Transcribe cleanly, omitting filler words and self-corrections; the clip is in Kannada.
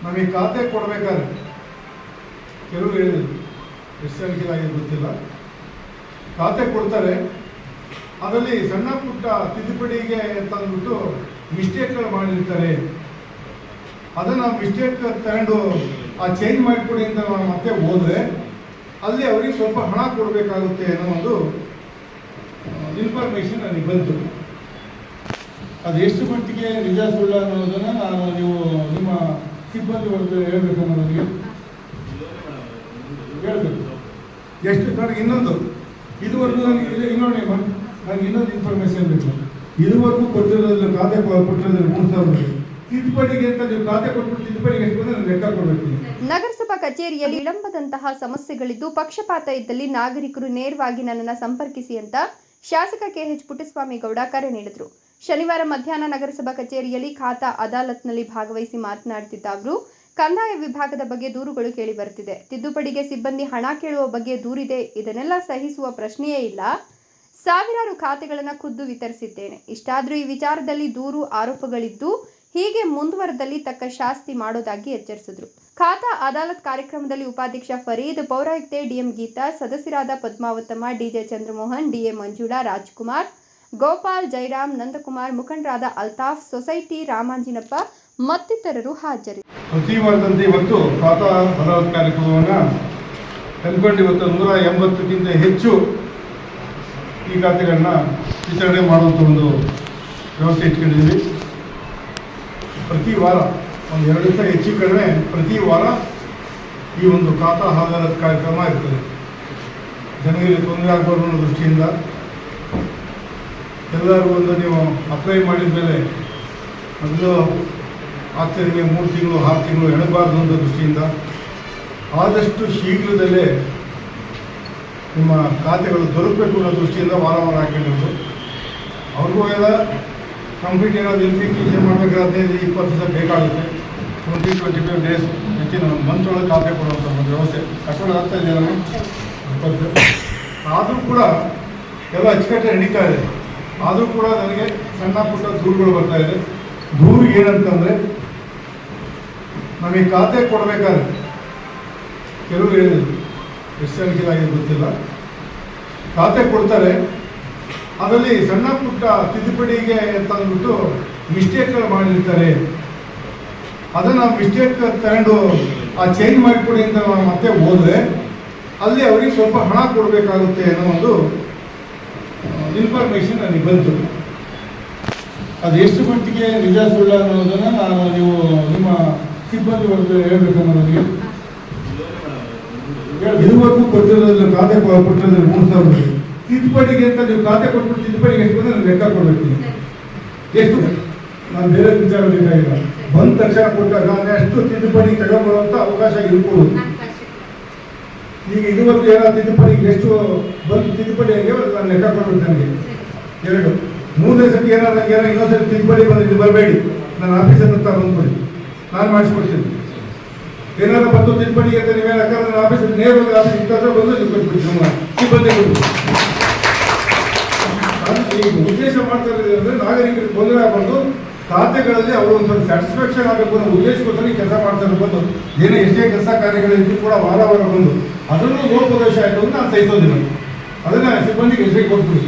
ನಮಗೆ ಖಾತೆ ಕೊಡಬೇಕಾದ್ರೆ ಕೆಲವರು ಹೇಳಿದ್ರು, ಎಷ್ಟು ಸಂಖ್ಯೆಯಾಗಿ ಗೊತ್ತಿಲ್ಲ, ಖಾತೆ ಕೊಡ್ತಾರೆ, ಅದರಲ್ಲಿ ಸಣ್ಣ ಪುಟ್ಟ ತಿದ್ದುಪಡಿಗೆ ತಂದುಬಿಟ್ಟು ಮಿಸ್ಟೇಕ್ಗಳು ಮಾಡಿರ್ತಾರೆ, ಅದನ್ನು ಮಿಸ್ಟೇಕ್ ತಗೊಂಡು ಆ ಚೇಂಜ್ ಮಾಡಿಕೊಡಿ ಅಂತ ಮತ್ತೆ ಹೋದರೆ ಅಲ್ಲಿ ಅವರಿಗೆ ಸ್ವಲ್ಪ ಹಣ ಕೊಡಬೇಕಾಗುತ್ತೆ ಅನ್ನೋ ಒಂದು ಇನ್ಫಾರ್ಮೇಷನ್ ನನಗೆ ಬಂತು. ಅದು ಎಷ್ಟು ಮಟ್ಟಿಗೆ ನಿಜ ಸುಳ್ಳ ಅನ್ನೋದನ್ನು ನಾನು ನೀವು ನಿಮ್ಮ ಸಿಬ್ಬಂದಿ ವರ್ಗ ಹೇಳಬೇಕು ಅನ್ನೋದಕ್ಕೆ ಹೇಳಬೇಕು. ಎಷ್ಟು ನನಗೆ ಇನ್ನೊಂದು ಇದುವರೆಗೂ ನನಗೆ ನನಗೆ ಇನ್ನೊಂದು ಇನ್ಫಾರ್ಮೇಷನ್ ಬೇಕು. ಇದುವರೆಗೂ ಕೊಟ್ಟಿರೋದ್ರಲ್ಲಿ ಖಾತೆ ಕೊಟ್ಟಿರೋದ್ರಲ್ಲಿ 3,000 ತಿದ್ದುಪಡಿಗೆ ಅಂತ ನೀವು ಖಾತೆ ಕೊಟ್ಬಿಟ್ಟು ತಿದ್ದುಪಡಿಗೆ ಎಷ್ಟು ಬಂದರೆ ನಾನು ಲೆಕ್ಕ ಕೊಡಬೇಕು. ನಗರಸಭಾ ಕಚೇರಿಯಲ್ಲಿ ವಿಳಂಬದಂತಹ ಸಮಸ್ಯೆಗಳಿದ್ದು ಪಕ್ಷಪಾತ ಇದ್ದಲ್ಲಿ ನಾಗರಿಕರು ನೇರವಾಗಿ ನನ್ನನ್ನು ಸಂಪರ್ಕಿಸಿ ಅಂತ ಶಾಸಕ ಕೆಎಚ್ ಪುಟ್ಟಸ್ವಾಮಿ ಗೌಡ ಕರೆ ನೀಡಿದರು. ಶನಿವಾರ ಮಧ್ಯಾಹ್ನ ನಗರಸಭಾ ಕಚೇರಿಯಲ್ಲಿ ಖಾತಾ ಅದಾಲತ್ನಲ್ಲಿ ಭಾಗವಹಿಸಿ ಮಾತನಾಡುತ್ತಿದ್ದ ಅವರು, ಕಂದಾಯ ವಿಭಾಗದ ಬಗ್ಗೆ ದೂರುಗಳು ಕೇಳಿ ಬರುತ್ತಿದೆ. ತಿದ್ದುಪಡಿಗೆ ಸಿಬ್ಬಂದಿ ಹಣ ಕೇಳುವ ಬಗ್ಗೆ ದೂರಿದೆ. ಇದನ್ನೆಲ್ಲ ಸಹಿಸುವ ಪ್ರಶ್ನೆಯೇ ಇಲ್ಲ. ಸಾವಿರಾರು ಖಾತೆಗಳನ್ನು ಖುದ್ದು ವಿತರಿಸಿದ್ದೇನೆ. ಇಷ್ಟಾದರೂ ಈ ವಿಚಾರದಲ್ಲಿ ದೂರು ಆರೋಪಗಳಿದ್ದು ಹೀಗೆ ಮುಂದುವರೆದಲ್ಲಿ ತಕ್ಕ ಶಾಸ್ತಿ ಮಾಡೋದಾಗಿ ಎಚ್ಚರಿಸಿದರು. ಖಾತಾ ಅದಾಲತ್ ಕಾರ್ಯಕ್ರಮದಲ್ಲಿ ಉಪಾಧ್ಯಕ್ಷ ಫರೀದ್, ಪೌರಾಯುಕ್ತೆ ಡಿಎಂ ಗೀತಾ, ಸದಸ್ಯರಾದ ಪದ್ಮಾವತಮ್ಮ, ಡಿಜೆ ಚಂದ್ರಮೋಹನ್, ಡಿಎ ಮಂಜುಳಾ, ರಾಜ್ಕುಮಾರ್, ಗೋಪಾಲ್, ಜೈರಾಮ್, ನಂದಕುಮಾರ್, ಮುಖಂಡರಾದ ಅಲ್ತಾಫ್, ಸೊಸೈಟಿ ರಾಮಾಂಜಿನಪ್ಪ ಮತ್ತಿತರರು ಹಾಜರಿದ್ದರು. ಪ್ರತಿ ವಾರದಂತೆ ಇವತ್ತು ಖಾತಾ ಅದಾಲತ್ ಕಾರ್ಯಕ್ರಮವನ್ನು ಕಲ್ಕೊಂಡು ಇವತ್ತು 180ಕ್ಕಿಂತ ಹೆಚ್ಚು ಈ ಖಾತೆಗಳನ್ನ ವಿತರಣೆ ಮಾಡುವಂಥ ಒಂದು ವ್ಯವಸ್ಥೆ ಇಟ್ಕೊಂಡಿದ್ದೀವಿ. ಪ್ರತಿ ವಾರ ಒಂದು 2 ದಿವಸ ಹೆಚ್ಚು ಕಡಿಮೆ ಪ್ರತಿ ವಾರ ಈ ಒಂದು ಖಾತಾ ಅದಾಲತ್ ಕಾರ್ಯಕ್ರಮ ಇರ್ತದೆ. ಜನರಿಗೆ ತೊಂದರೆ ಆಗಬಾರ್ದು ಅನ್ನೋ ದೃಷ್ಟಿಯಿಂದ ಎಲ್ಲರೂ ಒಂದು ನೀವು ಅಪ್ಲೈ ಮಾಡಿದ ಮೇಲೆ ಮೊದಲು ಆಗ್ತಿದ್ರೆ 3 ತಿಂಗಳು 6 ತಿಂಗಳು ಎಳಬಾರ್ದು ಅನ್ನೋ ದೃಷ್ಟಿಯಿಂದ ಆದಷ್ಟು ಶೀಘ್ರದಲ್ಲೇ ನಿಮ್ಮ ಖಾತೆಗಳು ದೊರಕಬೇಕು ಅನ್ನೋ ದೃಷ್ಟಿಯಿಂದ ವಾರ ಹಾಕೊಂಡಿರೋದು. ಅವ್ರಿಗೂ ಎಲ್ಲ ಕಂಪ್ಲೀಟ್ ಏನಾದ್ರು ವೆರಿಫಿಕೇಷನ್ ಮಾಡಬೇಕಾದ್ರೆ 15 ದಿವಸ ಬೇಕಾಗುತ್ತೆ. 20-25 ಡೇಸ್ ಹೆಚ್ಚಿನ ಒಂದು ಮಂತ್ ಒಳಗೆ ಖಾತೆ ಕೊಡುವಂಥ ಒಂದು ವ್ಯವಸ್ಥೆ ಕಟ್ಟಡ ಆಗ್ತಾ ಇದೆಯಲ್ಲ. ಆದರೂ ಕೂಡ ಎಲ್ಲ ಅಚ್ಚುಕಟ್ಟೆ ನಡೀತಾ ಇದೆ. ಆದರೂ ಕೂಡ ನನಗೆ ಸಣ್ಣ ಪುಟ್ಟ ದೂರುಗಳು ಬರ್ತಾ ಇದೆ. ದೂರು ಏನಂತಂದರೆ, ನಮಗೆ ಖಾತೆ ಕೊಡಬೇಕಾದ್ರೆ ಕೆಲವರು ಹೇಳಿದ್ರು, ಎಷ್ಟು ಸಂಖ್ಯೆಯಾಗಿ ಗೊತ್ತಿಲ್ಲ, ಖಾತೆ ಕೊಡ್ತಾರೆ, ಅದರಲ್ಲಿ ಸಣ್ಣ ಪುಟ್ಟ ತಿದ್ದುಪಡಿಗೆ ತಂದುಬಿಟ್ಟು ಮಿಸ್ಟೇಕ್ಗಳು ಮಾಡಿರ್ತಾರೆ, ಅದನ್ನು ಮಿಸ್ಟೇಕ್ ತಗೊಂಡು ಆ ಚೇಂಜ್ ಮಾಡಿಕೊಡಿ ಅಂತ ಮತ್ತೆ ಹೋದರೆ ಅಲ್ಲಿ ಅವರಿಗೆ ಸ್ವಲ್ಪ ಹಣ ಕೊಡಬೇಕಾಗುತ್ತೆ ಅನ್ನೋ ಒಂದು ಇನ್ಫಾರ್ಮೇಷನ್ ನನಗೆ ಬಂತು. ಅದು ಎಷ್ಟು ಮಟ್ಟಿಗೆ ನಿಜ ಸುಳ್ಳ ಅನ್ನೋದನ್ನು ನಾನು ನೀವು ನಿಮ್ಮ ಸಿಬ್ಬಂದಿ ವರ್ಗ ಹೇಳಬೇಕು ಅನ್ನೋದಕ್ಕೆ ಇದುವರೆಗೂ ಕೊಟ್ಟಿರೋದ್ರಲ್ಲಿ ಖಾತೆ ಕೊಟ್ಟಿರೋದ್ರಲ್ಲಿ 3,000 ತಿದ್ದುಪಡಿಗೆ ಅಂತ ನೀವು ಖಾತೆ ಕೊಟ್ಬಿಟ್ಟು ತಿದ್ದುಪಡಿಗೆ ಎಷ್ಟು ಬಂದರೆ ನಾನು ಲೆಕ್ಕ ಕೊಡಬೇಕು. ಎಷ್ಟು ನಾನು ಬೇರೆ ವಿಚಾರ ಬೇಕಾಗಿಲ್ಲ. ಬಂದ ತಕ್ಷಣ ಕೊಟ್ಟಾಗ ನಾನು ಎಷ್ಟು ತಿದ್ದುಪಡಿ ತಗೊಂಡ್ಬರುವಂಥ ಅವಕಾಶ ಇರ್ಬೋದು. ಈಗ ಇದುವರೆಗೂ ಏನಾದ್ರು ತಿದ್ದುಪಡಿಗೆ ಎಷ್ಟು ಬಂದು ತಿದ್ದುಪಡಿ ಆಗಿ ನಾನು ಲೆಕ್ಕ ಕೊಡ್ಬೇಕು. ನನಗೆ 2 3ನೇ ಸತಿ ಏನಾದ್ರು ಇನ್ನೊಂದು ಸತಿ ತಿದ್ದುಪಡಿ ಬಂದಿದ್ದು ಬರಬೇಡಿ, ನನ್ನ ಆಫೀಸಲ್ಲಿ ಹತ್ರ ಬಂದ್ಬಿಡಿ, ನಾನು ಮಾಡಿಸ್ಕೊಡ್ತೀನಿ. ಏನಾದ್ರು ಬಂದು ತಿದ್ದುಪಡಿ ಅಂತ ನೀವು ಯಾಕಂದ್ರೆ ನನ್ನ ಆಫೀಸಲ್ಲಿ ನೇರವಾಗಿ ಆಫೀಸ್ ಇಟ್ಟಾದ್ರೆ ಬಂದು ಕೊಟ್ಬಿಡಿ ಸಿಬ್ಬಂದಿ ಉದ್ದೇಶ ಮಾಡ್ತಾ ಇರೋದು ಅಂದರೆ ನಾಗರಿಕರಿಗೆ ತೊಂದರೆ ಆಗಬಾರ್ದು, ಖಾತೆಗಳಲ್ಲಿ ಅವರು ಒಂದು ಸ್ವಲ್ಪ ಸ್ಯಾಟಿಸ್ಫ್ಯಾಕ್ಷನ್ ಆಗಬೇಕು ಅನ್ನೋ ಉದ್ದೇಶಕ್ಕೋಸ್ಕರ ಕೆಲಸ ಮಾಡ್ತಾ ಇರ್ಬೋದು. ಏನೋ ಎಷ್ಟೇ ಕೆಲಸ ಕಾರ್ಯಗಳಿದ್ದು ಕೂಡ ವಾರ ಬಂದು ಅದನ್ನು ಲೋಪದೋಷ ಆಯಿತು ಅಂತ ನಾನು ಸಹಿಸೋದಿಲ್ಲ. ಅದನ್ನು ಸಿಬ್ಬಂದಿಗೆ ಹೆಸರಿಗೆ ಕೊಟ್ಬಿಡಿ.